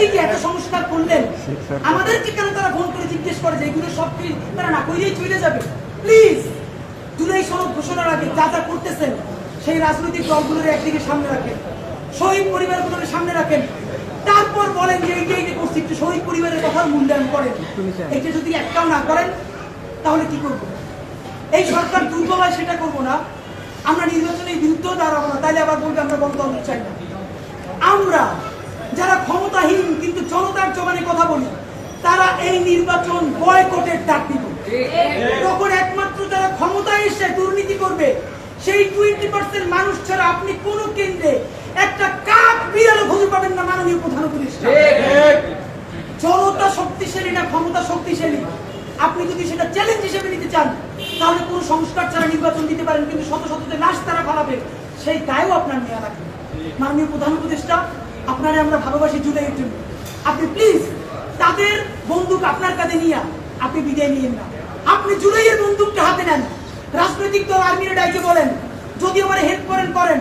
এই যে এত সংস্কার করলেন, আমাদেরকে কেন তারা ফোন করে জিজ্ঞেস করে যে এগুলো সব কি তারা না কইলেই চলে যাবে? প্লিজ জুলাই সনদ ঘোষণার আগে যা যা করতেছেন সেই রাজনৈতিক দলগুলোর একদিকে সামনে রাখেন, শহীদ পরিবারগুলোর সামনে রাখেন, তারপর বলেন যে এই যে করছি একটু শহীদ পরিবারের কথা মূল্যায়ন করেন। এটা যদি একটাও না করেন তাহলে কি করবো? এই সরকার দুর্বল হয় সেটা করবো না, আমরা নির্বাচনের বিরুদ্ধেও দাঁড়াবো না, তাইলে আবার বলবে আমরা গণতন্ত্র চাই না। আমরা যারা ক্ষমতাহীন কিন্তু জনতার জবানে কথা বলি, তারা এই নির্বাচন বয়কটের ডাক দিব। তখন একমাত্র যারা ক্ষমতায় এসে দুর্নীতি করবে সেই 20% মানুষ ছাড়া আপনি কোন কেন্দ্রে একটা কাক বিড়ালও খুঁজে পাবেন না। মাননীয় প্রধান উপদেষ্টা, জনতা শক্তিশালী না ক্ষমতা শক্তিশালী, আপনি যদি সেটা চ্যালেঞ্জ হিসেবে নিতে চান তাহলে কোন সংস্কার ছাড়া নির্বাচন দিতে পারেন, কিন্তু শত শত যে লাশ তারা ফালাবে সেই দায়ও আপনার নেওয়া রাখবেন। মাননীয় প্রধান উপদেষ্টা, আপনারা আমরা ভালোবাসি জুলাইয়ের জন্য, আপনি প্লিজ তাদের বন্দুক আপনার কাছে নিয়ে আপনি বিদায় নিয়েন না। আপনি জুলাইয়ের বন্দুকটা হাতে নেন, রাজনৈতিক দল আর্মির ডাইকে বলেন যদি আমার হেল্প করেন